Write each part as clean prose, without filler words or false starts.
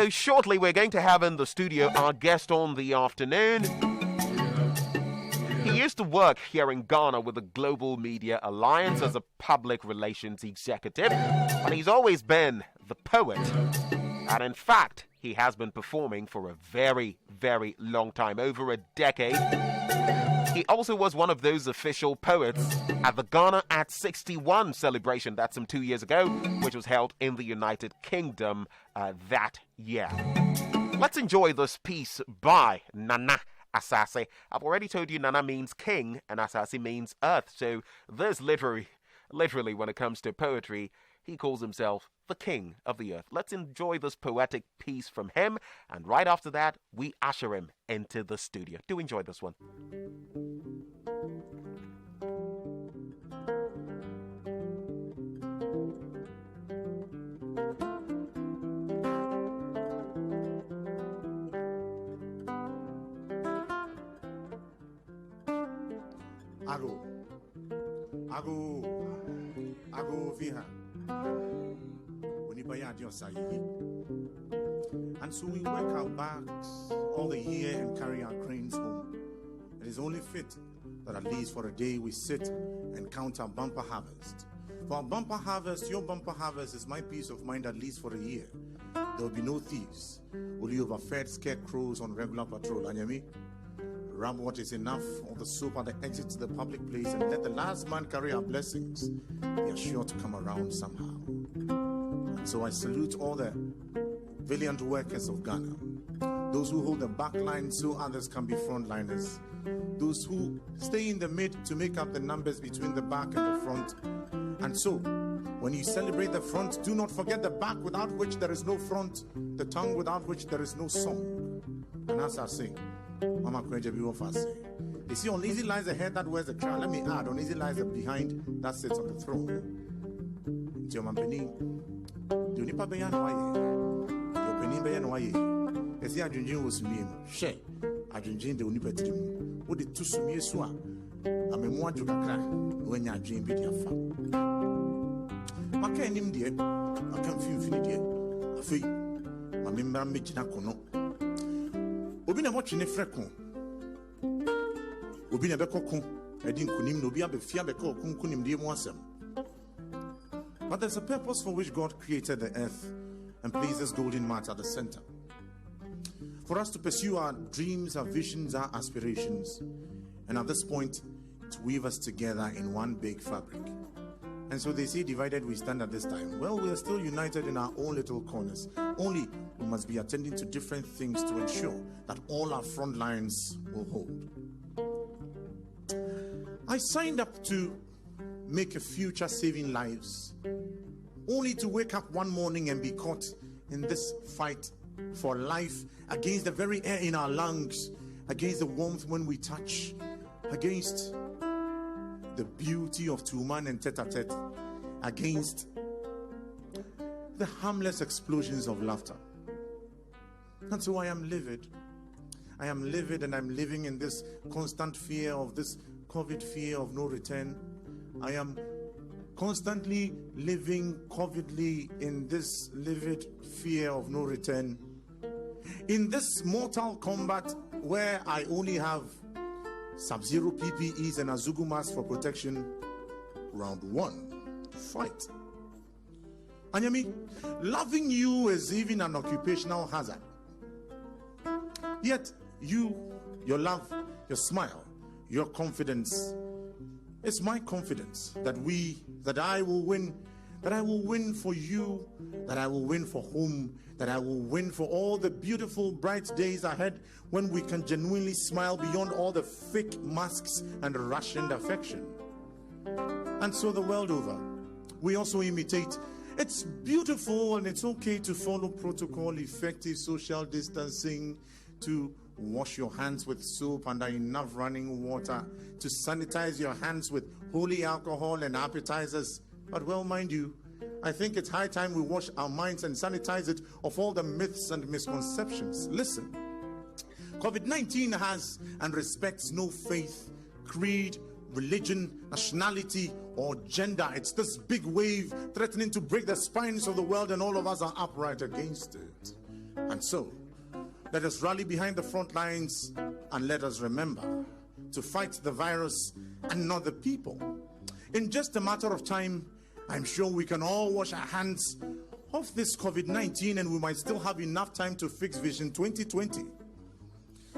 So shortly we're going to have in the studio our guest on the afternoon. He used to work here in Ghana with the Global Media Alliance as a public relations executive, but he's always been the poet. And in fact, he has been performing for a very, very long time, over a decade. He also was one of those official poets at the Ghana at 61 celebration, that's some 2 years ago, which was held in the United Kingdom that year. Let's enjoy this piece by Nana Asaase. I've already told you Nana means king and Asaase means earth. So this literally when it comes to poetry, he calls himself the king of the earth. Let's enjoy this poetic piece from him. And right after that, we usher him into the studio. Do enjoy this one. Ago Viha. And so we work our backs all the year and carry our cranes home. It is only fit that at least for a day we sit and count our bumper harvest. For our bumper harvest, your bumper harvest is my peace of mind at least for a year. There will be no thieves, only overfed scarecrows on regular patrol. Anyami? Rub what is enough of the soap at the exit to the public place and let the last man carry our blessings. They are sure to come around somehow. And so I salute all the valiant workers of Ghana. Those who hold the back line so others can be frontliners. Those who stay in the mid to make up the numbers between the back and the front. And so, when you celebrate the front, do not forget the back without which there is no front, the tongue without which there is no song. And as I say, Mama Kwenje be what I say. You see, on easy lies the head that wears the crown. Let me add, on easy lies the behind that sits on the throne. Your mampeni, the nipa beyan waye, your penny beyan waye. As the Arjunjin was me, she, Arjunjin the Unipa Trim, would it to sumi swa? A memoir to Kakra, when your dream be their fun. I can't name dear, I can't feel dear. I feel, my member Mijina Kono. Obi na watching a freckle. Obi na beko I didn't kunim no be a befia beko kunim de mwasem. But there's a purpose for which God created the earth and placed this golden mat at the center. For us to pursue our dreams, our visions, our aspirations, and at this point, to weave us together in one big fabric. And so they say, divided we stand at this time. Well, we are still united in our own little corners. Only we must be attending to different things to ensure that all our front lines will hold. I signed up to make a future saving lives, only to wake up one morning and be caught in this fight for life against the very air in our lungs, against the warmth when we touch, against the beauty of two-man and tete-a-tete, against the harmless explosions of laughter. And so I am livid. I am livid, and I'm living in this constant fear of this COVID fear of no return. I am constantly living covidly in this livid fear of no return. In this mortal combat where I only have Sub-Zero PPEs and a Zugu mask for protection. Round one, fight. Anyami, loving you is even an occupational hazard. Yet you, your love, your smile, your confidence, it's my confidence that I will win for you, that I will win for home, that I will win for all the beautiful bright days ahead when we can genuinely smile beyond all the fake masks and rationed affection. And so the world over, we also imitate. It's beautiful and it's okay to follow protocol, effective social distancing, to wash your hands with soap under enough running water, to sanitize your hands with holy alcohol and appetizers. But well, mind you, I think it's high time we wash our minds and sanitize it of all the myths and misconceptions. Listen, COVID-19 has and respects no faith, creed, religion, nationality, or gender. It's this big wave threatening to break the spines of the world, and all of us are upright against it. And so, let us rally behind the front lines and let us remember to fight the virus and not the people. In just a matter of time, I'm sure we can all wash our hands of this COVID-19 and we might still have enough time to fix Vision 2020.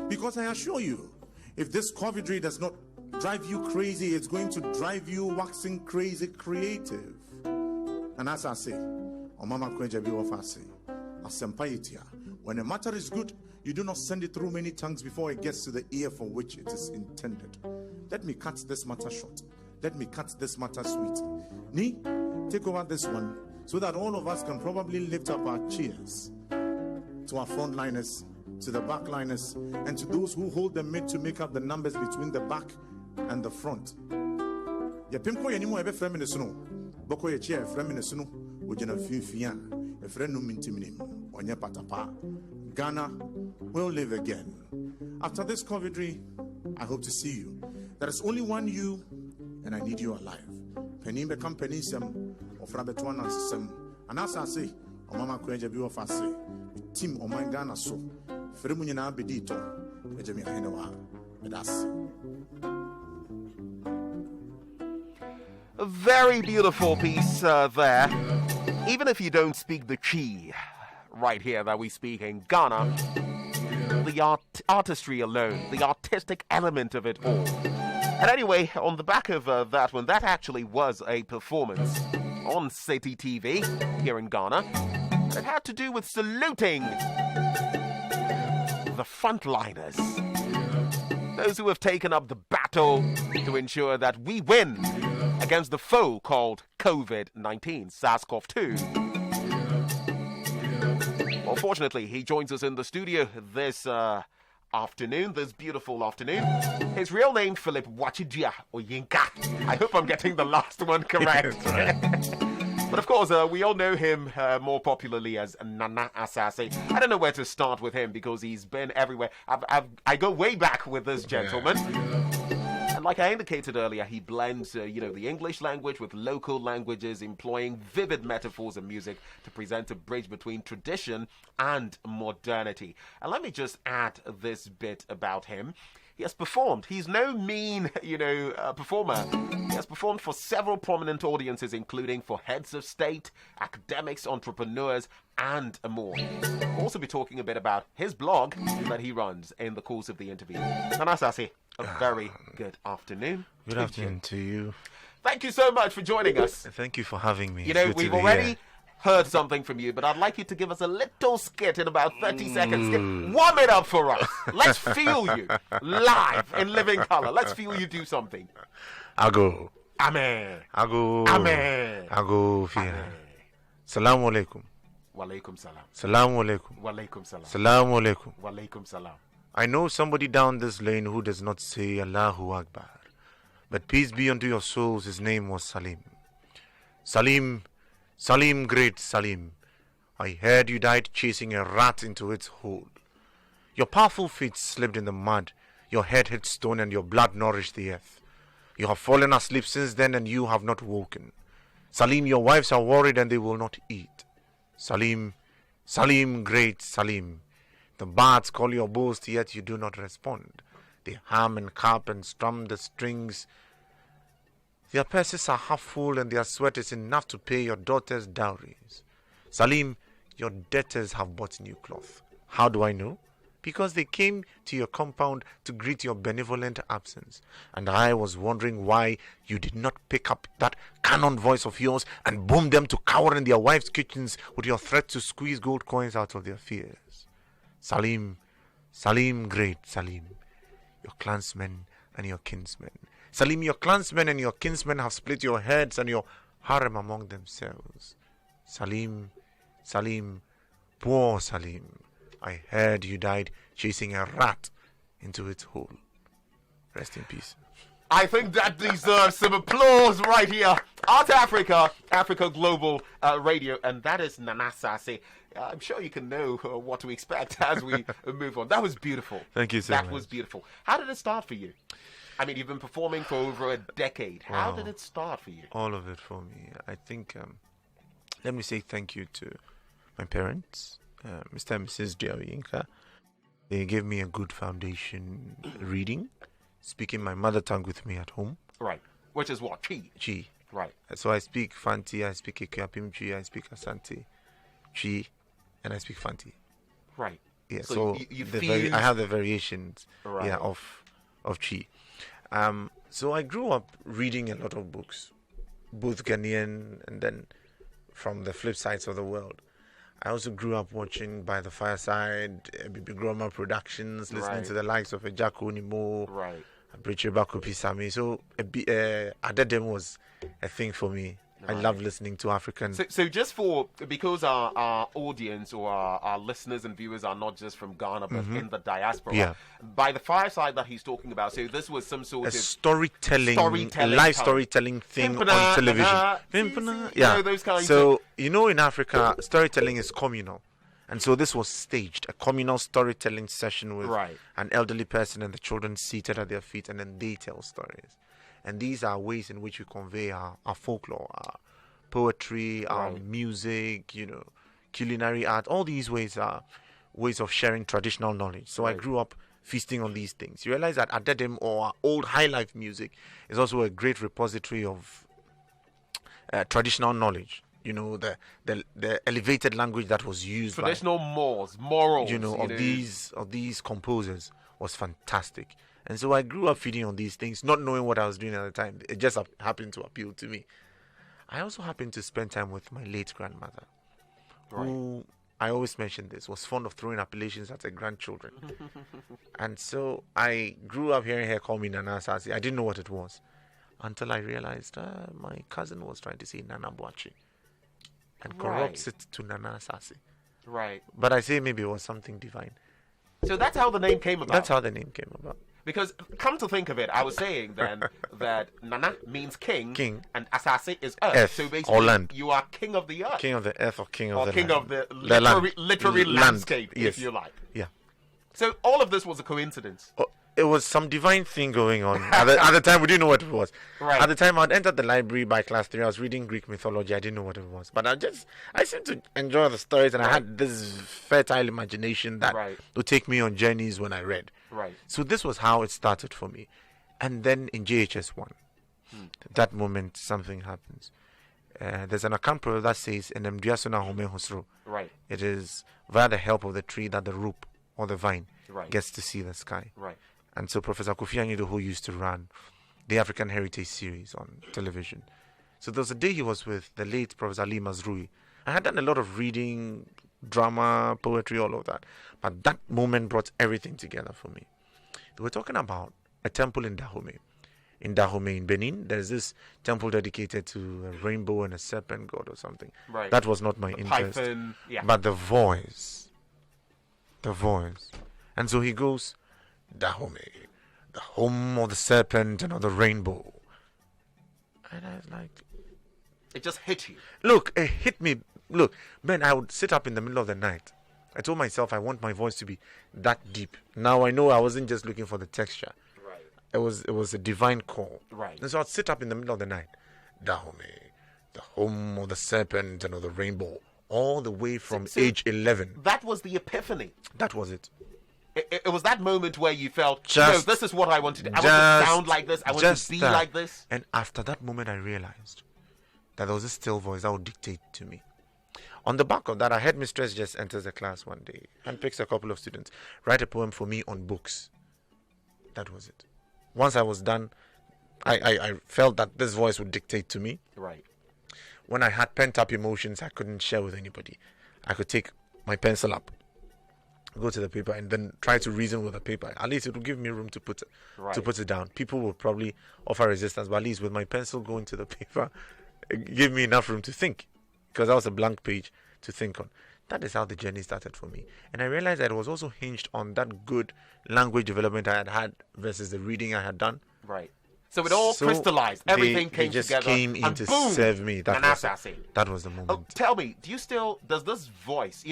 Because I assure you, if this COVID does not drive you crazy, it's going to drive you waxing crazy creative. And as I say, Omama Kwejabi Wafase, Asampaitia, when a matter is good, you do not send it through many tongues before it gets to the ear for which it is intended. Let me cut this matter short. Let me cut this matter sweet. Ni, take over this one so that all of us can probably lift up our cheers to our frontliners, to the backliners, and to those who hold the mid to make up the numbers between the back and the front. Ya pimko ya nimu ebe frame ne suno. Boko ya chia frame ne suno. Ojena fiya. E frame no mintimini. Onye patapa. Ghana will live again. After this COVID, I hope to see you. There is only one you, and I need you alive. Penny become penny sem, or Frabetuana sem. And as I say, O Mama Kweja Biwa Fase, Team O Mangana so, Fremunina Bedito, Ejemi Henoa, Medas. A very beautiful piece there. Even if you don't speak the Chi, right here that we speak in Ghana, the artistry alone, the artistic element of it all. And anyway, on the back of that one, that actually was a performance on City TV here in Ghana. It had to do with saluting the frontliners, those who have taken up the battle to ensure that we win against the foe called COVID-19, SARS-CoV-2. Well, fortunately, he joins us in the studio this afternoon, this beautiful afternoon. His real name, Philip Wachidua Oyinka. I hope I'm getting the last one correct. But of course, we all know him more popularly as Nana Asaase. I don't know where to start with him because he's been everywhere. I go way back with this gentleman. And like I indicated earlier, he blends, the English language with local languages, employing vivid metaphors and music to present a bridge between tradition and modernity. And let me just add this bit about him. He has performed. He's no mean, performer. He has performed for several prominent audiences, including for heads of state, academics, entrepreneurs, and more. We'll also be talking a bit about his blog that he runs in the course of the interview. And Asaase, a very good afternoon. Good afternoon to you. Thank you so much for joining us. Thank you for having me. We've already heard something from you, but I'd like you to give us a little skit in about 30 seconds. Warm it up for us. Let's feel you live in living color. Let's feel you do something. I'll go. Amen. I'll go. Amen. I'll go. Salamu alaikum. Walaikum salam. Salamu alaikum. Walaikum salam. Salamu alaikum. Walaikum salam. I know somebody down this lane who does not say Allahu Akbar, but peace be unto your souls. His name was Salim. Salim, great Salim, I heard you died chasing a rat into its hole. Your powerful feet slipped in the mud, your head hit stone and your blood nourished the earth. You have fallen asleep since then and you have not woken. Salim, your wives are worried and they will not eat. Salim, great Salim, the birds call your boast yet you do not respond. They hum and carp and strum the strings. Their purses are half full and their sweat is enough to pay your daughter's dowries. Salim, your debtors have bought new cloth. How do I know? Because they came to your compound to greet your benevolent absence. And I was wondering why you did not pick up that cannon voice of yours and boom them to cower in their wives' kitchens with your threat to squeeze gold coins out of their fears. Salim, great Salim, your clansmen and your kinsmen. Salim, your clansmen and your kinsmen have split your heads and your harem among themselves. Salim, poor Salim, I heard you died chasing a rat into its hole. Rest in peace. I think that deserves some applause right here. Art Africa Global Radio, and that is Nana Asaase. I'm sure you can know what to expect as we move on. That was beautiful. Thank you so much. That was beautiful. How did it start for you? I mean, you've been performing for over a decade. How did it start for you? All of it for me. I think, let me say thank you to my parents Mr. and Mrs. Diawinka. They gave me a good foundation reading, speaking my mother tongue with me at home. Right. Which is what? Chi. Chi. Right. So I speak Fanti, I speak Ikuapim Chi, I speak Asante Chi, and I speak Fanti. Right. Yeah. So So, you I have the variations. Right. Yeah, of Chi. So I grew up reading a lot of books, both Ghanaian and then from the flip sides of the world. I also grew up watching By the Fireside, Bibi Groma Productions, listening Right. to the likes of Ejako Nimo, Right. Bridget Bakopisami. So Adedem was a thing for me. I Right. love listening to African. So just because our audience or our listeners and viewers are not just from Ghana but in the diaspora, Yeah. By the Fireside that he's talking about, so this was some sort A of storytelling, storytelling live type. storytelling thing Pimpana, on television. nana, Pimpana, sisi, yeah, those kinds so in Africa, storytelling is communal, and so this was staged, a communal storytelling session with Right. an elderly person and the children seated at their feet, and then they tell stories. And these are ways in which we convey our folklore, our poetry, our Right. music, culinary art. All these ways are ways of sharing traditional knowledge. So I Right. grew up feasting on these things. You realize that Adedem or old high life music is also a great repository of traditional knowledge. The elevated language that was used traditional morals, of these composers was fantastic. And so I grew up feeding on these things, not knowing what I was doing at the time. It just happened to appeal to me. I also happened to spend time with my late grandmother, who, I always mention this, was fond of throwing appellations at her grandchildren. And so I grew up hearing her call me Nana Asaase. I didn't know what it was until I realized my cousin was trying to say Nana Boachi and corrupts it to Nana Asaase. Right. But I say maybe it was something divine. So that's how the name came about. That's how the name came about. Because come to think of it, I was saying then that Nana means king, and Asaase is earth. So basically, or land. You are king of the earth, King of the earth or king of or the king land. of the land. literary Land. landscape, Yes. if you like. Yeah. So all of this was a coincidence. Oh, it was some divine thing going on. At the time, we didn't know what it was. Right. At the time, I'd entered the library by class 3. I was reading Greek mythology. I didn't know what it was. But I seemed to enjoy the stories, and I had this fertile imagination that would take me on journeys when I read. Right. So this was how it started for me. And then in JHS 1, that moment, something happens. There's an account proverb that says, Right. it is via the help of the tree that the root or the vine Right. gets to see the sky. Right. And so Professor Kofi Anyido, who used to run the African Heritage Series on television. So there was a day he was with the late Professor Ali Mazrui. I had done a lot of reading, drama, poetry, all of that. But that moment brought everything together for me. They were talking about a temple in Dahomey. In Dahomey, in Benin, there's this temple dedicated to a rainbow and a serpent god or something. Right. That was not my interest. Python, yeah. But the voice. And so he goes, Dahomey, the home of the serpent and of the rainbow. And I was like, It just hit you. look, it hit me. Look, man, I would sit up in the middle of the night. I told myself I want my voice to be that deep. Now I know I wasn't just looking for the texture. Right. It was a divine call. Right. And so I'd sit up in the middle of the night. Dahomey, the home of the serpent and of the rainbow. All the way from So age 11. That was the epiphany. That was it. It was that moment where you felt, Just- this is what I want to do. I want to sound like this. I want to just be that. like this. And after that moment, I realized that there was a still voice that would dictate to me. On the back of that, our headmistress just enters the class one day and picks a couple of students, write a poem for me on books. That was it. Once I was done, I felt that this voice would dictate to me. Right. When I had pent up emotions I couldn't share with anybody, I could take my pencil up, go to the paper, and then try to reason with the paper. At least it would give me room to put it down. People would probably offer resistance, but at least with my pencil going to the paper, it gave me enough room to think, because that was a blank page to think on. That is how the journey started for me. And I realized that it was also hinged on that good language development I had had versus the reading I had done. Right. So it all So crystallized. Everything they came just together. came in and to boom, serve me. That was the moment. Oh, tell me, does this voice,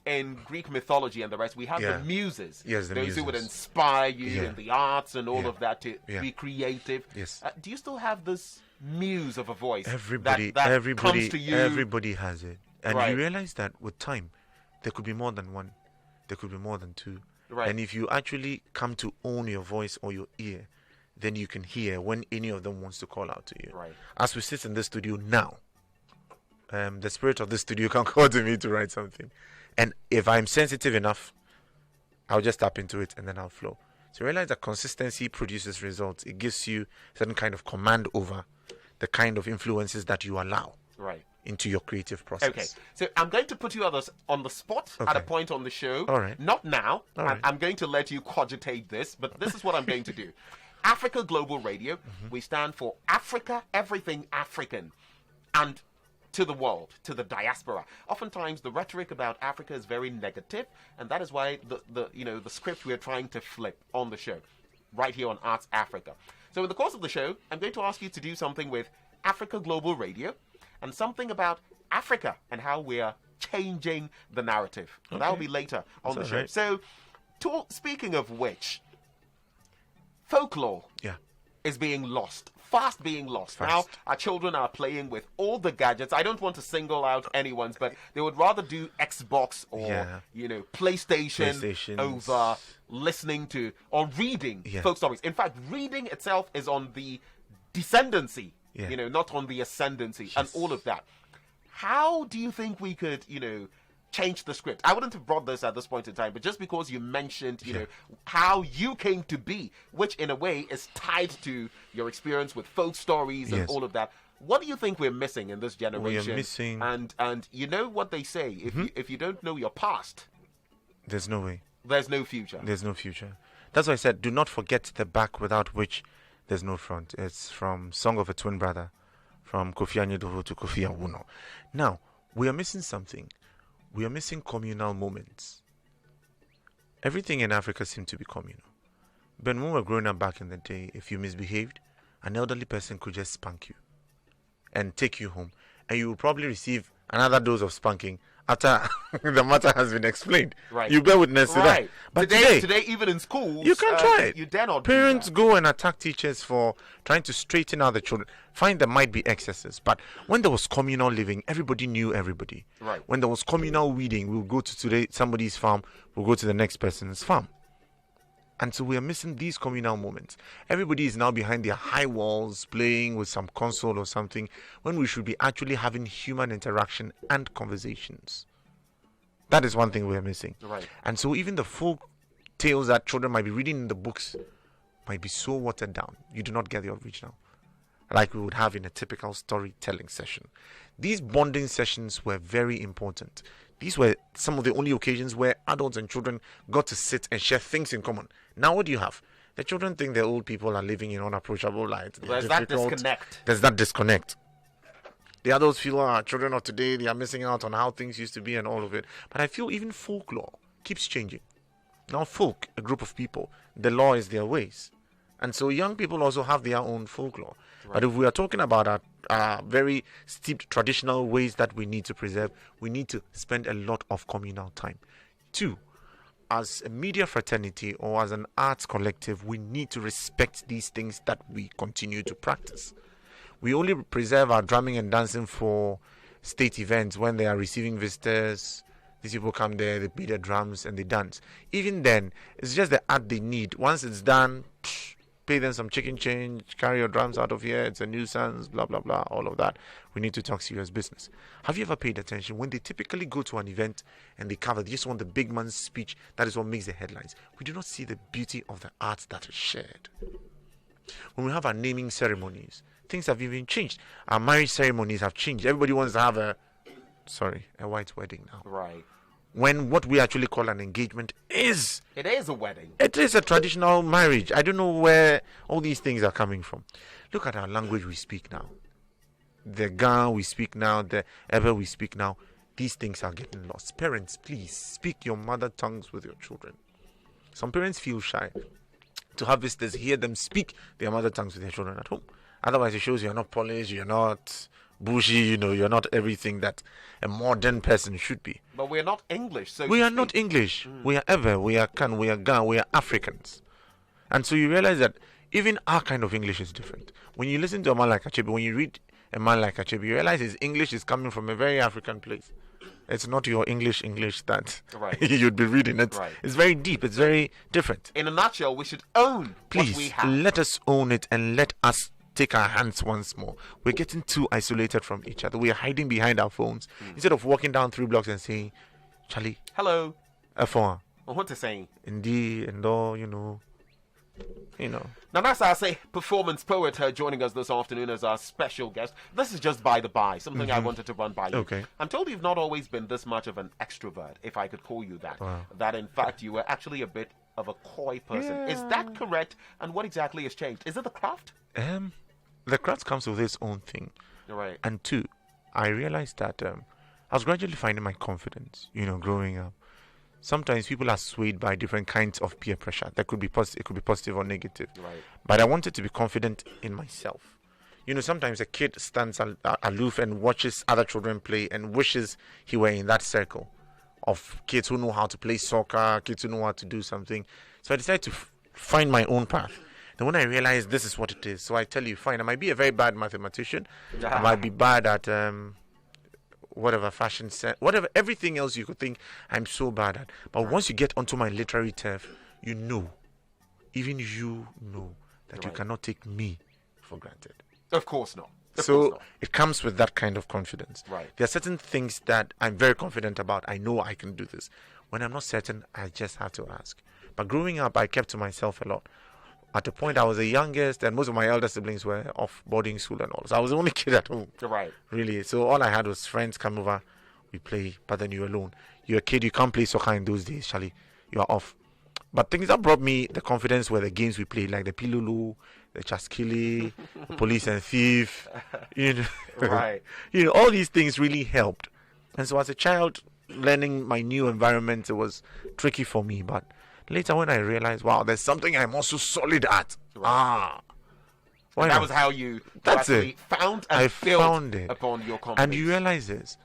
in Greek mythology and the rest, we have the muses. Yes, the those who would muses. inspire you Yeah. in the arts and all Yeah. of that to Yeah. be creative. Yes. Do you still have this muse of a voice? Everybody that comes to you? everybody has it. And Right. you realize that with time, there could be more than one. There could be more than two. Right. And if you actually come to own your voice or your ear, then you can hear when any of them wants to call out to you. Right. As we sit in the studio now, the spirit of the studio can call to me to write something. And if I'm sensitive enough, I'll just tap into it and then I'll flow. So realize that consistency produces results. It gives you a certain kind of command over the kind of influences that you allow into your creative process. Okay, so I'm going to put you on the spot at a point on the show. All right. Not now. All right. I'm going to let you cogitate this, but this is what I'm going to do. Africa Global Radio, we stand for Africa, everything African, and to the world, to the diaspora. Oftentimes, the rhetoric about Africa is very negative, and that is why the script we're trying to flip on the show, right here on Arts Africa. So in the course of the show, I'm going to ask you to do something with Africa Global Radio, and something about Africa and how we are changing the narrative. Okay. That will be later on the show. Right. So, speaking of which, folklore is being lost. Fast being lost. Now, our children are playing with all the gadgets. I don't want to single out anyone's, but they would rather do Xbox or, PlayStation over listening to or reading folk stories. In fact, reading itself is on the descendancy, not on the ascendancy, and all of that. How do you think we could, change the script? I wouldn't have brought this at this point in time, but just because you mentioned, how you came to be, which in a way is tied to your experience with folk stories and all of that. What do you think we're missing in this generation? We are missing. And you know what they say, if you don't know your past, there's no way. There's no future. There's no future. That's why I said, do not forget the back without which there's no front. It's from Song of a Twin Brother, from Kofi Anyedoho to Kofi Awuno. Now, we are missing something. We are missing communal moments. Everything in Africa seems to be communal. But when we were growing up back in the day, if you misbehaved, an elderly person could just spank you and take you home. And you will probably receive another dose of spanking after the matter has been explained. Right. You bear witness to that. But today, even in school, you can try it. You dare not. Parents go and attack teachers for trying to straighten out the children. Fine, there might be excesses, but when there was communal living, everybody knew everybody. Right. When there was communal weeding, we'll go to somebody's farm, we'll go to the next person's farm. And so we are missing these communal moments. Everybody is now behind their high walls playing with some console or something when we should be actually having human interaction and conversations. That is one thing we are missing. Right. And so even the folk tales that children might be reading in the books might be so watered down. You do not get the original, like we would have in a typical storytelling session. These bonding sessions were very important. These were some of the only occasions where adults and children got to sit and share things in common. Now what do you have? The children think the old people are living in unapproachable light. There's that disconnect. There's that disconnect. The adults feel children of today, they are missing out on how things used to be and all of it. But I feel even folklore keeps changing. Now folk, a group of people, the law is their ways. And so young people also have their own folklore. Right. But if we are talking about our very steeped traditional ways that we need to preserve, we need to spend a lot of communal time. 2, as a media fraternity or as an arts collective, we need to respect these things that we continue to practice. We only preserve our drumming and dancing for state events when they are receiving visitors. These people come there, they beat their drums and they dance. Even then, it's just the art they need. Once it's done, pay them some chicken change, carry your drums out of here, it's a nuisance, blah, blah, blah, all of that. We need to talk serious business. Have you ever paid attention when they typically go to an event and they just want the big man's speech? That is what makes the headlines. We do not see the beauty of the art that is shared. When we have our naming ceremonies, things have even changed. Our marriage ceremonies have changed. Everybody wants to have a white wedding now. Right. When what we actually call an engagement is... It is a wedding. It is a traditional marriage. I don't know where all these things are coming from. Look at our language we speak now. The Ga we speak now, the Ebe we speak now. These things are getting lost. Parents, please speak your mother tongues with your children. Some parents feel shy to have visitors hear them speak their mother tongues with their children at home. Otherwise, it shows you're not polished, you're not bushy, you're not everything that a modern person should be. But we're not English. So we are not English. We are Ewe, we are Kan, we are Ga, we are Africans. And so you realize that even our kind of English is different. When you listen to a man like Achebe, when you read a man like Achebe, you realize his English is coming from a very African place. It's not your English that Right. you'd be reading. It's very deep. It's very different. In a nutshell, we should own what we Please, have. let us own it and let us take our hands once more. We're getting too isolated from each other. We are hiding behind our phones instead of walking down 3 blocks and saying, Charlie, Hello. F1. What to say? Indeed, and all, Now, that's Asaase, performance poet, joining us this afternoon as our special guest. This is just by the by, something I wanted to run by you. Okay. I'm told you've not always been this much of an extrovert, if I could call you that. Wow. That, in fact, you were actually a bit of a coy person. Yeah. Is that correct? And what exactly has changed? Is it the craft? The craft comes with its own thing. Right. And 2, I realized that I was gradually finding my confidence, growing up. Sometimes people are swayed by different kinds of peer pressure. That could be positive, it could be positive or negative. Right. But I wanted to be confident in myself. Sometimes a kid stands aloof and watches other children play and wishes he were in that circle of kids who know how to play soccer, kids who know how to do something. So I decided to find my own path. Then when I realized this is what it is, so I tell you, fine, I might be a very bad mathematician. I might be bad at whatever fashion set, whatever, everything else you could think I'm so bad at. But once you get onto my literary turf, even you know that you cannot take me for granted. Of course not. Of course So not. it comes with that kind of confidence. Right. There are certain things that I'm very confident about. I know I can do this. When I'm not certain, I just have to ask. But growing up, I kept to myself a lot. At the point, I was the youngest, and most of my elder siblings were off boarding school and all. So I was the only kid at home. Right. Really. So all I had was friends come over, we play, but then you're alone. You're a kid, you can't play soccer in those days, Charlie. You are off. But things that brought me the confidence were the games we played, like the Pilulu, the Chaskili, the Police and Thief. Right. All these things really helped. And so as a child, learning my new environment, it was tricky for me. But later when I realized, wow, there's something I'm also solid at. Right. Why That not? was how you That's actually it. found and I built found it. upon your confidence. And you realize this,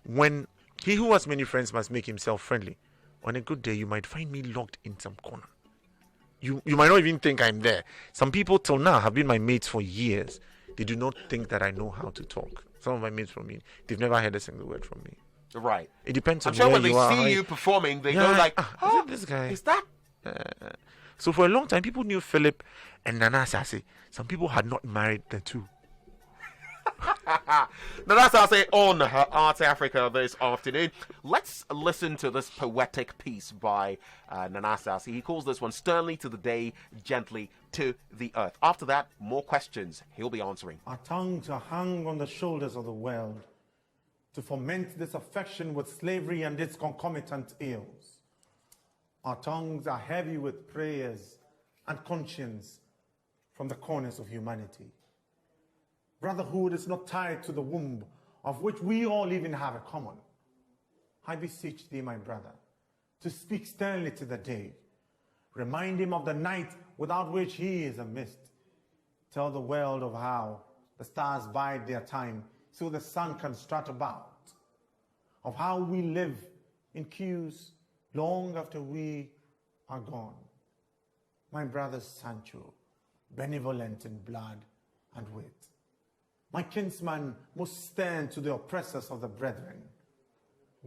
when he who has many friends must make himself friendly. On a good day, you might find me locked in some corner. You might not even think I'm there. Some people till now have been my mates for years. They do not think that I know how to talk. Some of my mates from me, they've never heard a single word from me. Right. It depends I'm on sure where when they you are. see you performing, they Yeah, go like, is oh, it this guy? is that? So for a long time, people knew Philip and Nana Asaase. Some people had not married the two. Now that's Asaase on her Art Africa this afternoon. Let's listen to this poetic piece by Nana Asaase. He calls this one Sternly to the Day, Gently to the Earth. After that, more questions he'll be answering. Our tongues are hung on the shoulders of the world to foment this affection with slavery and its concomitant ills. Our tongues are heavy with prayers and conscience from the corners of humanity. Brotherhood is not tied to the womb of which we all even have a common. I beseech thee, my brother, to speak sternly to the day. Remind him of the night without which he is a mist. Tell the world of how the stars bide their time so the sun can strut about. Of how we live in queues long after we are gone. My brother Sancho, benevolent in blood and wit. My kinsman most stern to the oppressors of the brethren.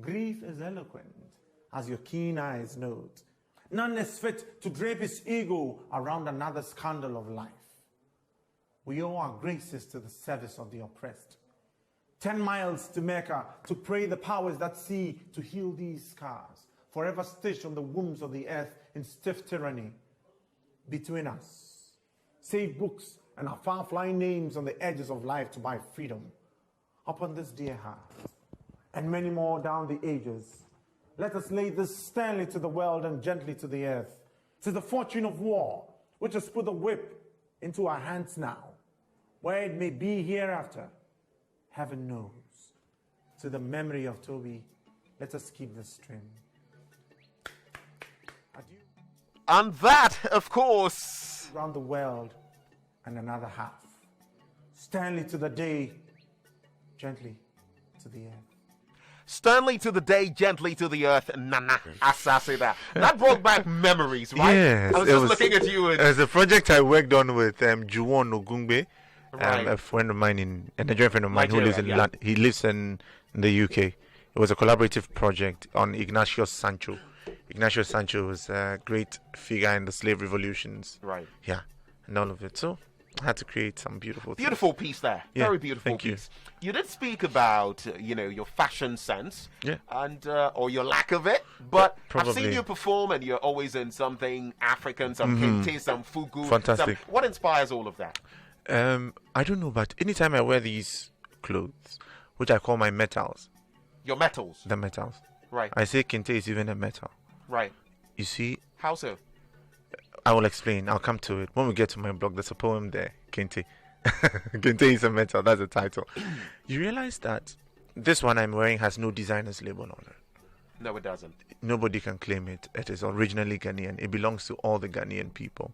Grief is eloquent, as your keen eyes note. None is fit to drape his ego around another scandal of life. We owe our graces to the service of the oppressed. 10 miles to Mecca to pray the powers that see to heal these scars, forever stitched on the wombs of the earth in stiff tyranny. Between us, save books and our far-flying names on the edges of life to buy freedom. Upon this dear heart, and many more down the ages, let us lay this sternly to the world and gently to the earth. 'Tis the fortune of war, which has put the whip into our hands now. Where it may be hereafter, heaven knows. To the memory of Toby, let us keep the string. Adieu. And that, of course, Round the world and another half. Sternly to the day, gently to the earth. Sternly to the day, gently to the earth, Nana Asaase there. That brought back memories, right? Yes, I was just looking at you and... As a project I worked on with Juwon Ogungbe, Right. a friend of mine, a Nigerian friend of mine who Nigeria, lives in yeah. he lives in the UK. It was a collaborative project on Ignacio Sancho. Ignacio Sancho was a great figure in the slave revolutions. Right. Yeah, and all of it. So I had to create some beautiful things. Beautiful piece there. Yeah, Very beautiful thank you. piece. You did speak about, your fashion sense. Yeah. And, or your lack of it. But Yeah, I've seen probably. you perform and you're always in something African, some kente, some fugu. Fantastic. What inspires all of that? I don't know, but anytime I wear these clothes, which I call my metals, Your metals. the metals, Right. I say kente is even a metal. Right. You see, How so? I will explain. I'll come to it. When we get to my blog, there's a poem there, Kente. Kente is a metal. That's the title. You realize that this one I'm wearing has no designer's label on it. No, it doesn't. Nobody can claim it. It is originally Ghanaian. It belongs to all the Ghanaian people.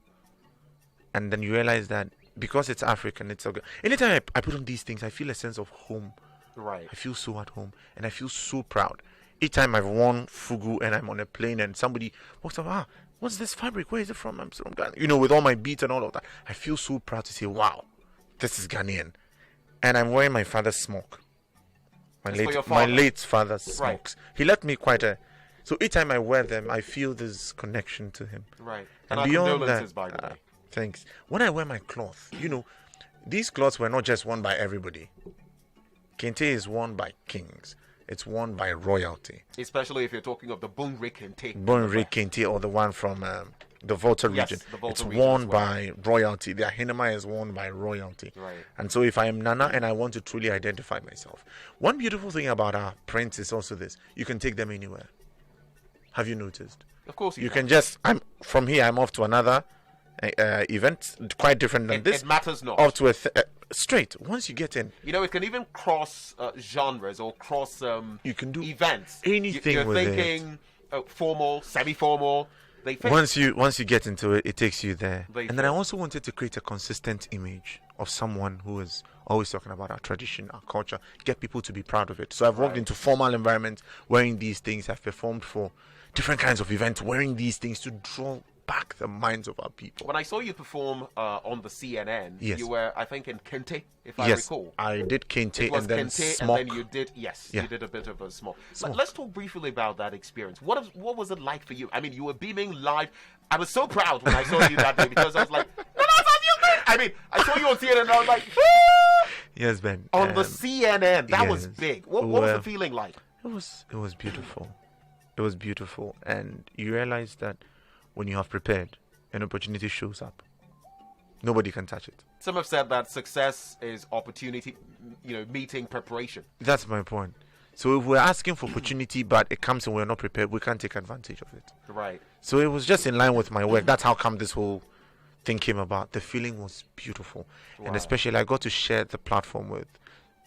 And then you realize that because it's African, it's okay. Anytime I put on these things, I feel a sense of home. Right. I feel so at home and I feel so proud. Each time I've worn fugu and I'm on a plane and somebody walks up, what's this fabric? Where is it from? I'm from Ghana. With all my beads and all of that. I feel so proud to say, wow, this is Ghanaian. And I'm wearing my father's smock. My It's for your my father. late father's Right. smokes. He left me quite a... So each time I wear them, I feel this connection to him. Right. And our beyond condolences, that, by the way. thanks. When I wear my cloth, these cloths were not just worn by everybody. Kente is worn by kings. It's worn by royalty. Especially if you're talking of the Bunri Kente. Bonri Kente, or the one from the Volta Yes, region. the Volta It's region worn as well. by royalty. The Ahinema is worn by royalty. Right. And so if I am Nana and I want to truly identify myself, one beautiful thing about our prints is also this. You can take them anywhere. Have you noticed? Of course You can just, from here, I'm off to another event, quite different than this. It matters not. Off to straight. Once you get in, It can even cross genres or cross you can do events. anything You're with it. thinking formal, semi-formal. They fit. once you get into it, it takes you there. They And then I fit. also wanted to create a consistent image of someone who is always talking about our tradition, our culture, get people to be proud of it. So I've walked Right. into formal environments wearing these things. I've performed for different kinds of events wearing these things to draw back the minds of our people. When I saw you perform on the CNN, Yes. you were, I think, in Kente, if I Yes, recall. I did kente It was and then Kente, smoke. and then you did, yes, Yeah. you did a bit of a smoke. Smoke. Let's talk briefly about that experience. What was it like for you? I mean, you were beaming live. I was so proud when I saw you that day because I was like, no, that's you good. I mean, I saw you on CNN and I was like, Yes, Ben. on the CNN. That was yes. big. What was Well, the feeling like? It was beautiful. It was beautiful, and you realize that when you have prepared, an opportunity shows up. Nobody can touch it. Some have said that success is opportunity, meeting preparation. That's my point. So if we're asking for opportunity, but it comes and we're not prepared, we can't take advantage of it. Right. So it was just in line with my work. That's how come this whole thing came about. The feeling was beautiful, Wow. and especially I got to share the platform with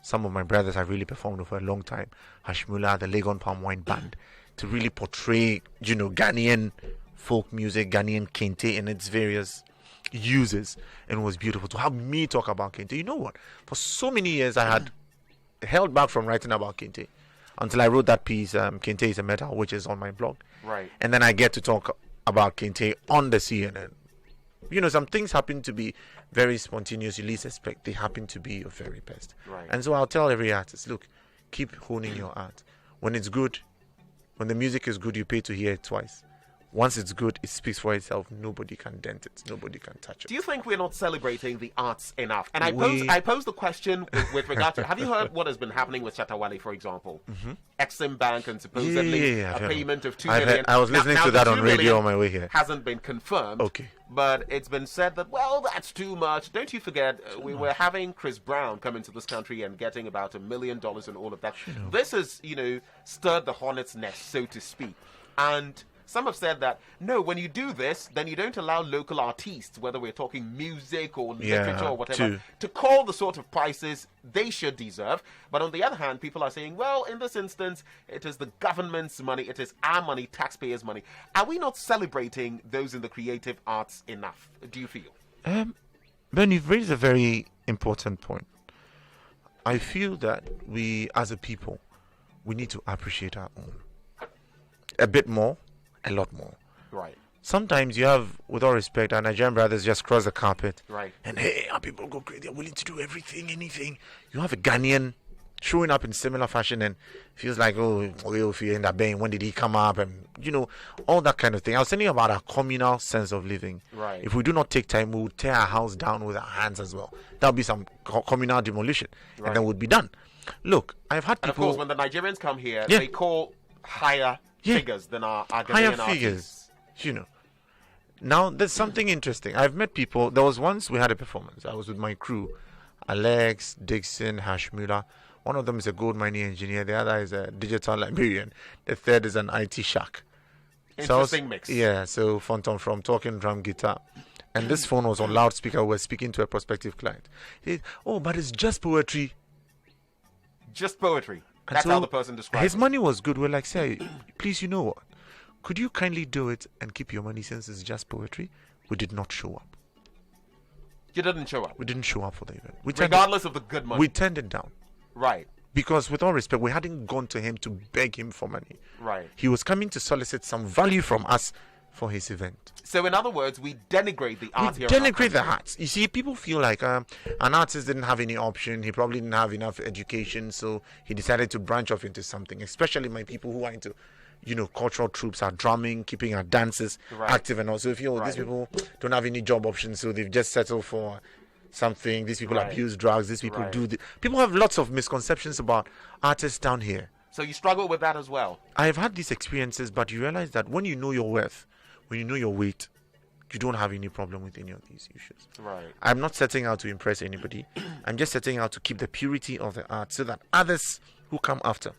some of my brothers I've really performed with for a long time. Hashmula, the Legon Palm Wine Band, to really portray, Ghanaian folk music, Ghanaian kente in its various uses, and it was beautiful to have me talk about kente. You know what? For so many years I had held back from writing about kente until I wrote that piece, Kente is a Metal, which is on my blog. Right. And then I get to talk about kente on the CNN. Some things happen to be very spontaneous. You least expect they happen to be your very best. Right. And so I'll tell every artist, look, keep honing your art. When it's good, when the music is good, you pay to hear it twice. Once it's good, it speaks for itself. Nobody can dent it. Nobody can touch it. Do you think we're not celebrating the arts enough? And We- I posed the question with regard to, have you heard what has been happening with Shatawale, for example? Exim Bank and supposedly Yeah, I've a heard. payment of $2 I've million. heard- I was listening Now to the that on $2 radio million on my way here. Hasn't been confirmed. Okay. But it's been said that, well, that's too much. Don't you forget, we were having Chris Brown come into this country and getting about $1 million and all of that. This has, stirred the hornet's nest, so to speak. And some have said that, no, when you do this, then you don't allow local artists, whether we're talking music or literature or whatever, to call the sort of prices they should deserve. But on the other hand, people are saying, well, in this instance, it is the government's money, it is our money, taxpayers' money. Are we not celebrating those in the creative arts enough, do you feel? Ben, you've raised a very important point. I feel that we, as a people, we need to appreciate our own. A bit more, a lot more. Right. Sometimes you have, with all respect, our Nigerian brothers just cross the carpet. Right. And hey, our people go crazy. They're willing to do everything, anything. You have a Ghanaian showing up in similar fashion and feels like, oh, if you end up being, when did he come up? And, all that kind of thing. I was telling you about our communal sense of living. Right. If we do not take time, we will tear our house down with our hands as well. That'll be some communal demolition. Right. And then we'll be done. Look, I've had And people... of course, when the Nigerians come here, Yeah. they call higher Yeah. figures than our higher Ghanaian figures, Now, there's something interesting. I've met people. There was once we had a performance. I was with my crew, Alex, Dixon, Hashmula. One of them is a gold mining engineer. The other is a digital librarian. The third is an IT shark. Interesting mix. Yeah, so Fonton from talking drum guitar. And this phone was on loudspeaker. We were speaking to a prospective client. He said, oh, but it's just poetry. Just poetry. And That's so how the person describes his it. money was good. We're like, say, please, you know what? Could you kindly do it and keep your money since it's just poetry? We did not show up. You didn't show up. We didn't show up for the event. Regardless of the good money. We turned it down. Right. Because with all respect, we hadn't gone to him to beg him for money. Right. He was coming to solicit some value from us for his event. So in other words, we denigrate the art We here. denigrate the arts. You see, people feel like an artist didn't have any option. He probably didn't have enough education, so he decided to branch off into something. Especially my people who are into, cultural troops, our drumming, keeping our dancers active, and also feel these people don't have any job options, so they've just settled for something. These people abuse drugs. These people do. People have lots of misconceptions about artists down here. So you struggle with that as well. I've had these experiences, but you realize that when you know your worth, when you know your weight, you don't have any problem with any of these issues. Right. I'm not setting out to impress anybody. I'm just setting out to keep the purity of the art so that others who come after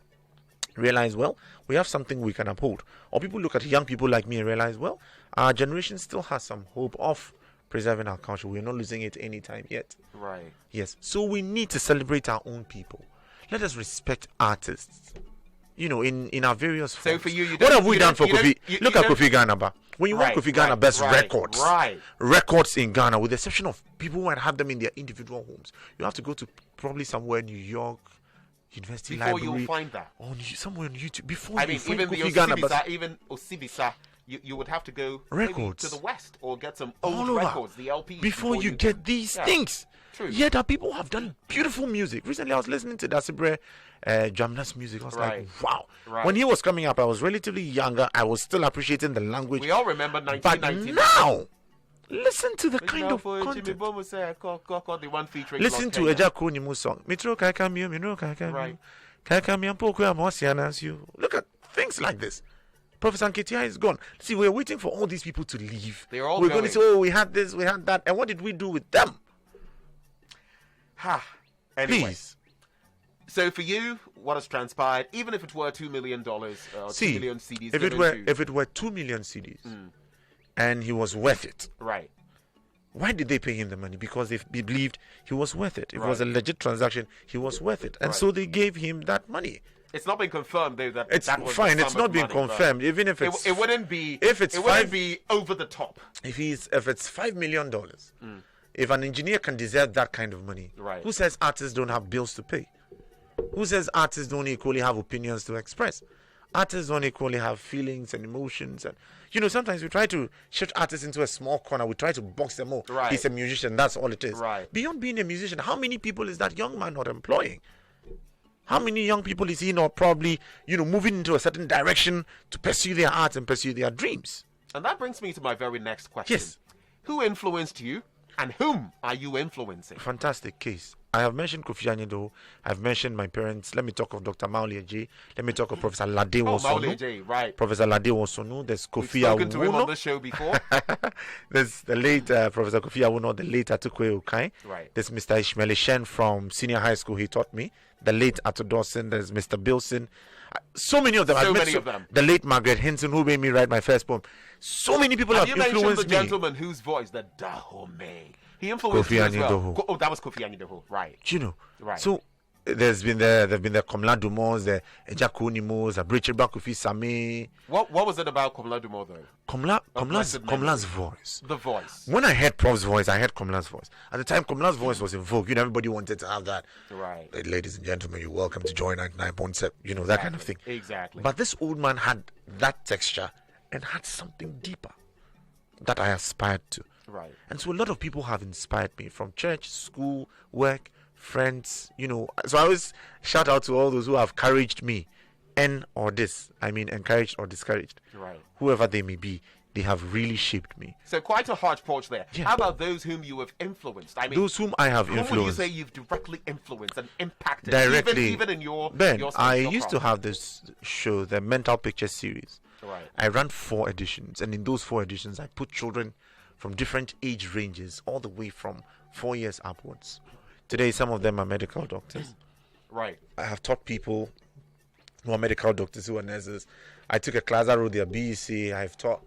realize, well, we have something we can uphold. Or people look at young people like me and realize, well, our generation still has some hope of preserving our culture. We're not losing it anytime yet. Right. Yes. So we need to celebrate our own people. Let us respect artists. In our various forms. So for you, what have we done for Kofi? Look at Kofi Ghana. When you want Kofi Ghana best records, records in Ghana, with the exception of people who might have them in their individual homes, you have to go to probably somewhere in New York, University Before Library. you find that. Somewhere on YouTube. Before I you mean, find even the Kofi Ghana best Osibisa, you would have to go maybe records to the West or get some all old over records, the LPs. before you get these things. True. Yeah, that people have done beautiful music. Recently, I was listening to Dasibre Jamna's music. I was like, wow. Right. When he was coming up, I was relatively younger. I was still appreciating the language. We all remember But 1990. now, listen to the kind of content. The one featuring Listen to Lord Kenya. Eja Konimu's song. Mitro Kaikamio, Minro Kaikamio. Right. Kaikamio Pokua Mosianas. You look at things like this. Professor Nketia is gone. See, we're waiting for all these people to leave. They're all We're going to say, oh, we had this, we had that. And what did we do with them? Anyway. Please. So for you, what has transpired? Even if it were $2 million, 2 million CDs, if it were 2 million CDs, and he was worth it, right? why did they pay him the money? Because they believed he was worth it. It was a legit transaction. He was worth it, and so they gave him that money. It's not been confirmed though that It's that was fine. the It's sum not of been money, confirmed. Even if it's it wouldn't be. if it's it wouldn't five- be over the top. if it's $5 million, if an engineer can deserve that kind of money, Right. who says artists don't have bills to pay? Who says artists don't equally have opinions to express? Artists don't equally have feelings and emotions, and sometimes we try to shut artists into a small corner. We try to box them all. Right. He's a musician. That's all it is. Right. Beyond being a musician, how many people is that young man not employing? How many young people is he not probably moving into a certain direction to pursue their art and pursue their dreams? And that brings me to my very next question. Yes. Who influenced you, and whom are you influencing? Fantastic case. I have mentioned Kofi Anyido. I've mentioned my parents. Let me talk of Dr. Mauli Eji. Let me talk of Professor Lade Maule Wosonu. J, right? Professor Lade Wosonu. There's We've Kofi spoken to him on the Awuno. show before. There's the late Professor Kofi Awuno, the late Atukwe Okai. Right. There's Mr. Ishmael Shen from senior high school. He taught me. The late Ato Dawson. There's Mr. Bilson. So many of them. So I've met many of them. The late Margaret Hinton, who made me write my first poem. So many people have You mentioned the influenced me. gentleman whose voice, the Dahomey. He influenced Kofi you as well. Anyidoho. Oh, that was Kofi Anyidoho, right? Right. So there've been the Komla Dumons, the Ejakunimos, the Bridget Bakufi Same. What was it about Komla Dumo though? Komla's voice. The voice. When I heard Prof's voice, I heard Komla's voice. At the time, Komla's voice was in vogue. Everybody wanted to have that. Right. Ladies and gentlemen, you're welcome to join 99.7. That kind of thing. Exactly. But this old man had that texture and had something deeper that I aspired to. Right. And so a lot of people have inspired me from church, school, work, friends, So I always shout out to all those who have encouraged me, encouraged or discouraged. Right. Whoever they may be, they have really shaped me. So quite a hodgepodge there. Yeah. How about those whom you have influenced? I mean, Those whom I have whom would you influenced say you've directly influenced and impacted? directly, Even in your Ben, your I your used to craft? have this show, the Mental Picture series. Right. I ran 4 editions, and in those 4 editions, I put children from different age ranges, all the way from 4 years upwards. Today, some of them are medical doctors. Right. I have taught people who are medical doctors, who are nurses. I took a class, I wrote their BEC. I've taught,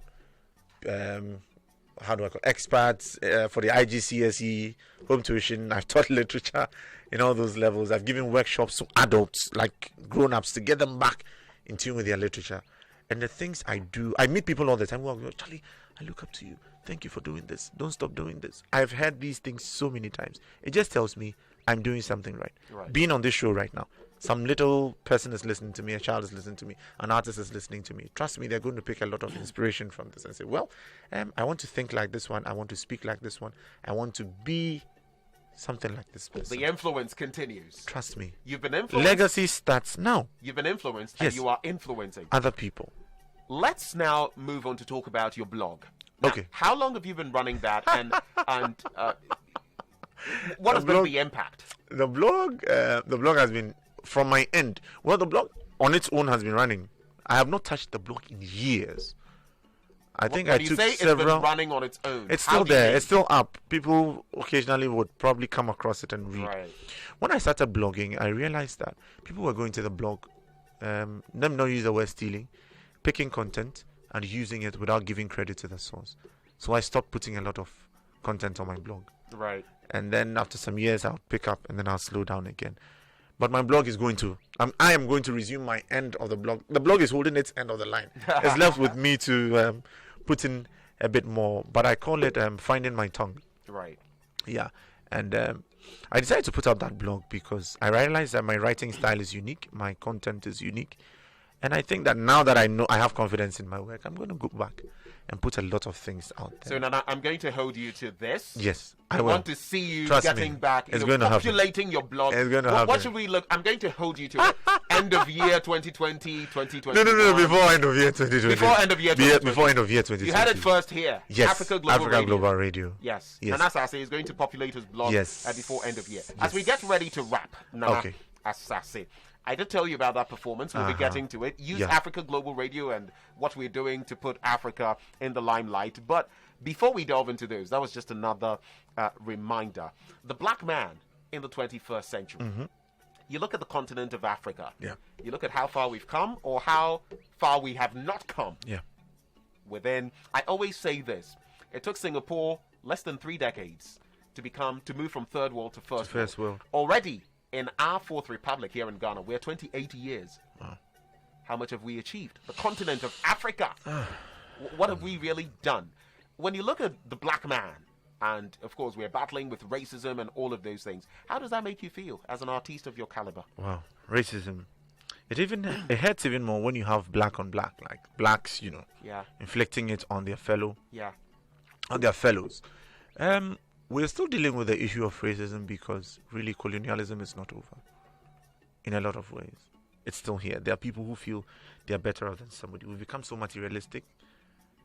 experts for the IGCSE, home tuition. I've taught literature in all those levels. I've given workshops to adults, like grown-ups, to get them back in tune with their literature. And the things I do, I meet people all the time who are, Charlie, I look up to you. Thank you for doing this. Don't stop doing this. I've heard these things so many times. It just tells me I'm doing something right. Being on this show right now, some little person is listening to me, a child is listening to me, an artist is listening to me. Trust me, they're going to pick a lot of inspiration from this and say, well, I want to think like this one. I want to speak like this one. I want to be something like this person. The influence continues. Trust me. You've been influenced. Legacy starts now. You've been influenced, Yes. and you are influencing. Other people. Let's now move on to talk about your blog. Now, Okay. How long have you been running that, and what has been blog- the impact? The blog has been, from my end, well, the blog on its own has been running. I have not touched the blog in years. I think I When you took say it's several. been running on its own, It's how still do you there. mean? It's still up. People occasionally would probably come across it and read. Right. When I started blogging, I realized that people were going to the blog, them not use the word stealing, picking content and using it without giving credit to the source. So I stopped putting a lot of content on my blog. Right. And then after some years, I'll pick up and then I'll slow down again. But my blog is going to, I am going to resume my end of the blog. The blog is holding its end of the line. It's left with me to put in a bit more, but I call it finding my tongue. Right. Yeah. And I decided to put up that blog because I realized that my writing style is unique, my content is unique. And I think that now that I know I have confidence in my work, I'm going to go back and put a lot of things out there. So now I'm going to hold you to this. Yes, I I will. want to see you Trust getting me, back, it's going to happen. populating your blog. It's going to What happen. should we look? I'm going to hold you to it. End of year 2020, 2021. No, before end of year 2020. Before end of year 2020. Before end of year 2020. You had it first here. Yes, Africa Global Radio. Yes. Yes. Nana Asaase is going to populate his blog Yes. before end of year. Yes. As we get ready to wrap, Nana Okay. Asaase, I did tell you about that performance. We'll be getting to it. Use Yeah. Africa Global Radio and what we're doing to put Africa in the limelight. But before we delve into those, that was just another reminder. The black man in the 21st century. You look at the continent of Africa. Yeah. You look at how far we've come or how far we have not come. Yeah. Within, I always say this, it took Singapore less than 3 decades to move from third world to first world. Already in our fourth republic here in Ghana, we're 28 years. Wow. How much have we achieved? The continent of Africa. What have we really done? When you look at the black man, and of course we're battling with racism and all of those things, how does that make you feel as an artiste of your caliber? Wow, racism. It hurts even more when you have black on black, like blacks, Yeah, inflicting it on their fellows. yeah. We're still dealing with the issue of racism because really colonialism is not over. In a lot of ways, it's still here. There are people who feel they are better than somebody. We've become so materialistic.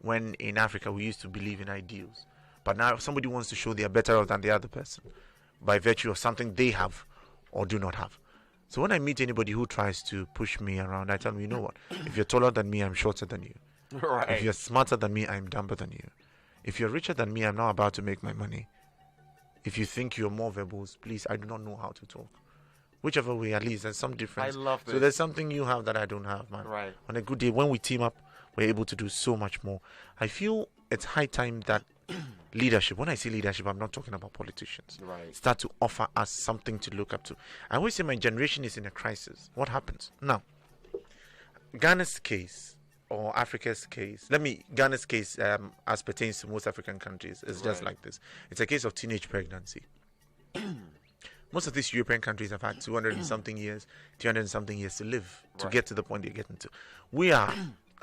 When in Africa we used to believe in ideals, but now somebody wants to show they are better than the other person by virtue of something they have or do not have. So when I meet anybody who tries to push me around, I tell them, you know what? If you're taller than me, I'm shorter than you. Right. If you're smarter than me, I'm dumber than you. If you're richer than me, I'm not about to make my money. If you think you're more verbose, please, I do not know how to talk. Whichever way, at least there's some difference. I love this. So there's something you have that I don't have, man. Right. On a good day, when we team up, we're able to do so much more. I feel it's high time that leadership, when I say leadership, I'm not talking about politicians, Right. start to offer us something to look up to. I always say my generation is in a crisis. What happens? Now, Ghana's case, or Africa's case, Ghana's case as pertains to most African countries is just Right. like this. It's a case of teenage pregnancy. Most of these European countries have had 200 and something years, 300 and something years to live to Right. get to the point they're getting to. We are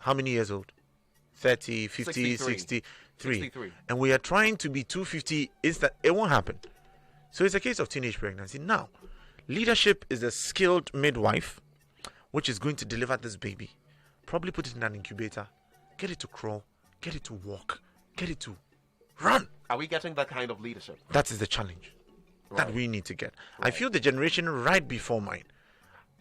how many years old? 30, 50, 63. 63. 63. And we are trying to be 250. It won't happen. So it's a case of teenage pregnancy. Now, leadership is a skilled midwife which is going to deliver this baby, probably put it in an incubator, get it to crawl, get it to walk, get it to run. Are we getting that kind of leadership? That is the challenge that we need to get. I feel the generation right before mine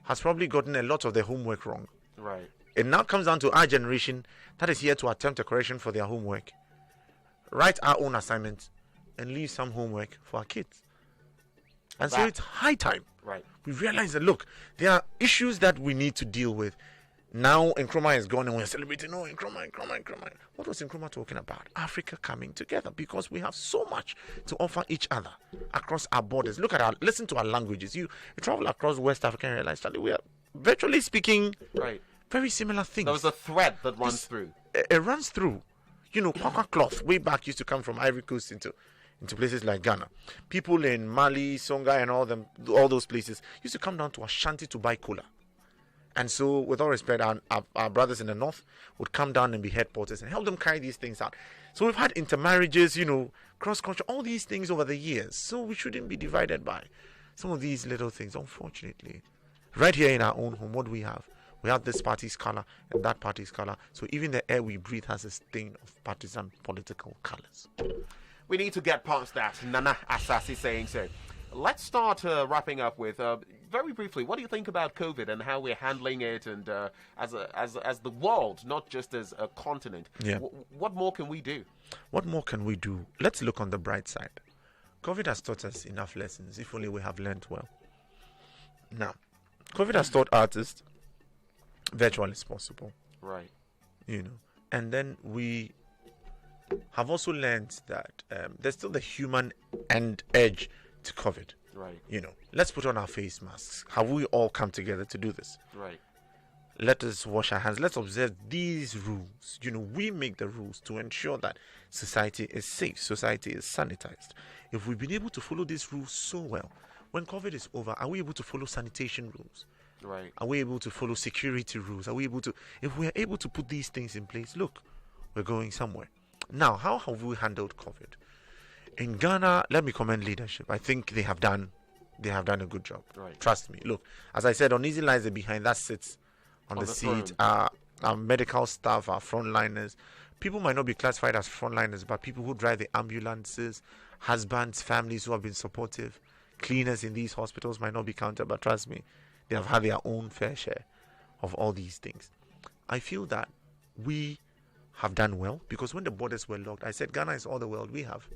has probably gotten a lot of their homework wrong. Right. It now comes down to our generation that is here to attempt a correction for their homework, write our own assignments, and leave some homework for our kids. And so it's high time we realize that, look, there are issues that we need to deal with. Now Nkrumah is gone and we're celebrating, oh, Nkrumah. What was Nkrumah talking about? Africa coming together, because we have so much to offer each other across our borders. Listen to our languages. You travel across West Africa and realize that we are virtually speaking very similar things. There was a thread that runs through. It runs through. Kwakwa cloth way back used to come from Ivory Coast into places like Ghana. People in Mali, Songhai, and all those places used to come down to Ashanti to buy cola. And so, with all respect, our brothers in the north would come down and be headquarters and help them carry these things out. So we've had intermarriages, cross-culture, all these things over the years. So we shouldn't be divided by some of these little things, unfortunately. Right here in our own home, what do we have? We have this party's color and that party's color. So even the air we breathe has a stain of partisan political colors. We need to get past that. Nana Asaase saying so. Let's start wrapping up with very briefly. What do you think about COVID and how we're handling it, and as the world, not just as a continent? Yeah. What more can we do? What more can we do? Let's look on the bright side. COVID has taught us enough lessons. If only we have learned well. Now, COVID has taught artists virtual is possible. Right. And then we have also learned that there's still the human edge to COVID. Right. Let's put on our face masks. Have we all come together to do this? Right. Let us wash our hands. Let's observe these rules. We make the rules to ensure that society is safe, society is sanitized. If we've been able to follow these rules so well, when COVID is over, are we able to follow sanitation rules? Right. Are we able to follow security rules? Are we able to? If we are able to put these things in place, look, we're going somewhere. Now, how have we handled COVID? In Ghana, let me commend leadership. I think they have done a good job. Right. Trust me. Look, as I said, Uneasy lies the behind that sits on the seat. Our medical staff, our frontliners. People might not be classified as frontliners, but people who drive the ambulances, husbands, families who have been supportive, cleaners in these hospitals might not be counted, but trust me, they have had their own fair share of all these things. I feel that we have done well, because when the borders were locked, I said Ghana is all the world we have,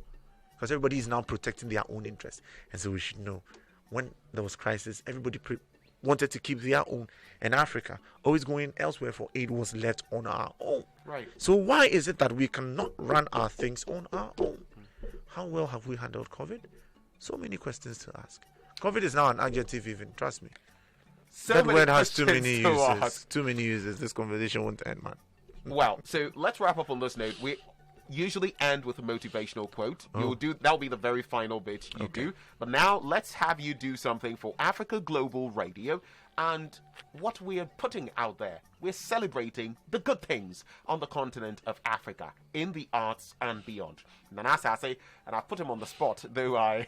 because everybody is now protecting their own interests. And so we should know, when there was crisis, everybody wanted to keep their own, and Africa, always going elsewhere for aid, was left on our own. Right. So why is it that we cannot run our things on our own? How well have we handled COVID? So many questions to ask. COVID is now an adjective even, trust me. That word has too many uses. Too many uses. This conversation won't end, man. Well, so let's wrap up on this note. We usually end with a motivational quote. That'll be the very final bit you do. But now let's have you do something for Africa Global Radio and what we are putting out there. We're celebrating the good things on the continent of Africa, in the arts and beyond. Nana Asaase, and I put him on the spot, though I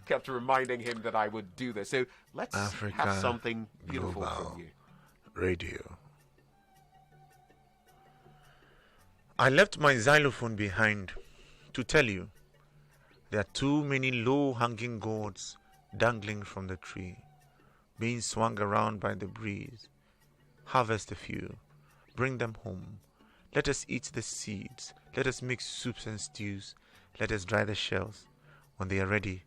kept reminding him that I would do this. So let's Africa have something beautiful Global from you. Radio. I left my xylophone behind to tell you there are too many low-hanging gourds dangling from the tree, being swung around by the breeze. Harvest a few, bring them home. Let us eat the seeds. Let us make soups and stews. Let us dry the shells. When they are ready,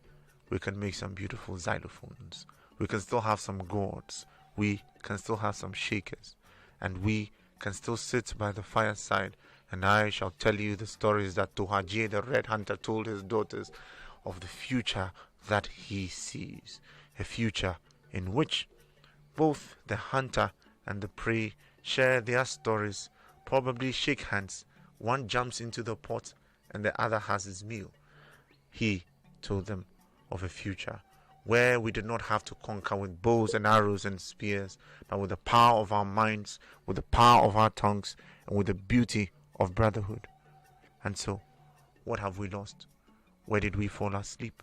we can make some beautiful xylophones. We can still have some gourds. We can still have some shakers. And we can still sit by the fireside, and I shall tell you the stories that Tohaje the Red Hunter told his daughters of the future that he sees. A future in which both the hunter and the prey share their stories, probably shake hands. One jumps into the pot and the other has his meal. He told them of a future where we did not have to conquer with bows and arrows and spears, but with the power of our minds, with the power of our tongues, and with the beauty of brotherhood. And so, what have we lost? Where did we fall asleep?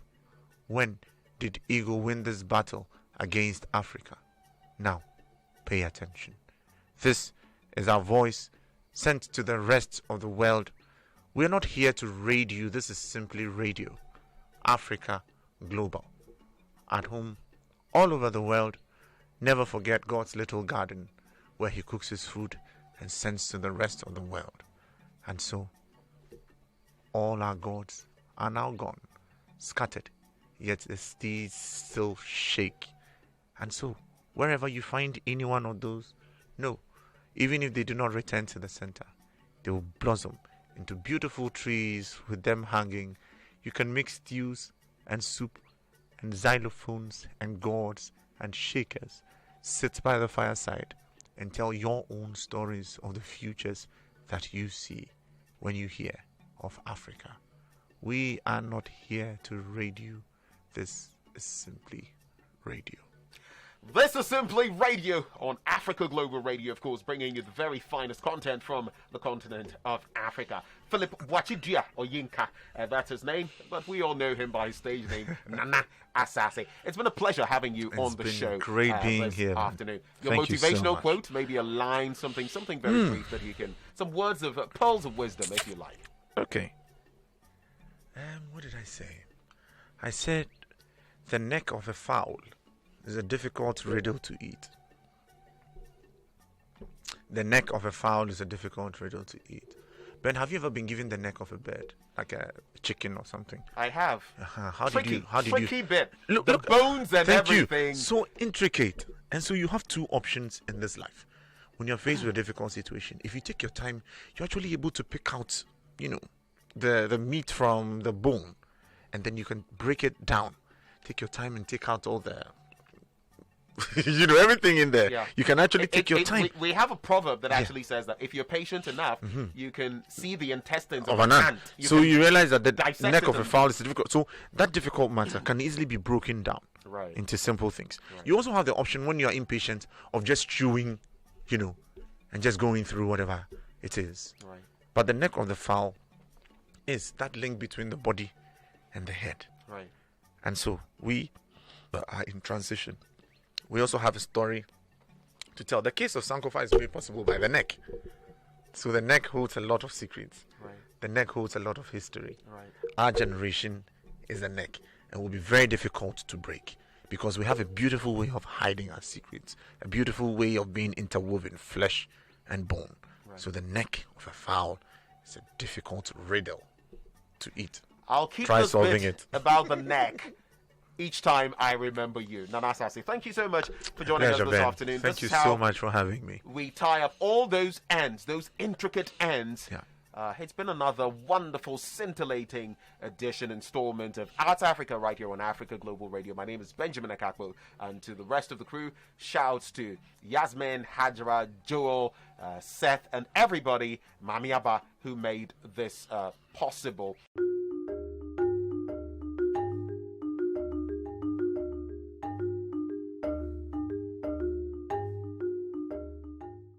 When did ego win this battle against Africa? Now, pay attention. This is our voice sent to the rest of the world. We are not here to raid you. This is simply radio. Africa Global. At home, all over the world, never forget God's little garden where He cooks His food and sends to the rest of the world. And so, all our gods are now gone, scattered, yet the seas still shake. And so, wherever you find any one of those, no, even if they do not return to the center, they will blossom into beautiful trees with them hanging. You can make stews and soup and xylophones and gourds and shakers. Sit by the fireside and tell your own stories of the futures that you see when you hear of Africa. We are not here to raid you. This is simply radio. This is Simply Radio on Africa Global Radio, of course, bringing you the very finest content from the continent of Africa. Philip Wachidia, or Yinka, that's his name, but we all know him by his stage name, Nana Asaase. It's been a pleasure having you on the show. Great being this here. Afternoon. Your Thank you so motivational much. quote, maybe a line, something very brief that you can, some words of pearls of wisdom, if you like. Okay. What did I say? I said the neck of a fowl is a difficult riddle to eat. The neck of a fowl is a difficult riddle to eat. Ben, have you ever been given the neck of a bird, like a chicken or something? I have. How tricky did you? bit. Look, the bones and thank everything. You. So intricate. And so you have two options in this life. When you're faced with a difficult situation, if you take your time, you're actually able to pick out, the meat from the bone, and then you can break it down. Take your time and take out all the everything in there. Yeah. You can actually take your time. We have a proverb that actually says that if you're patient enough, you can see the intestines of an an ant. ant. So you realize that the dissect neck it of a and- fowl is difficult. So that difficult matter can easily be broken down Right. into simple things. You also have the option when you are impatient of just chewing, and just going through whatever it is. Right. But the neck of the fowl is that link between the body and the head. Right. And so we are in transition. We also have a story to tell. The case of Sankofa is made possible by the neck. So the neck holds a lot of secrets. Right. The neck holds a lot of history. Right. Our generation is the neck, and will be very difficult to break because we have a beautiful way of hiding our secrets, a beautiful way of being interwoven flesh and bone. Right. So the neck of a fowl is a difficult riddle to eat. I'll keep Try this solving bit it. about the neck each time I remember you. Nana Asaase, thank you so much for joining Pleasure, us this Ben. afternoon. Thank This you is how so much for having me. we tie up all those ends, those intricate ends. Yeah. It's been another wonderful, scintillating edition, installment of Arts Africa right here on Africa Global Radio. My name is Benjamin Akakpo, and to the rest of the crew, shouts to Yasmin, Hajra, Joel, Seth, and everybody, Mami Abba, who made this possible.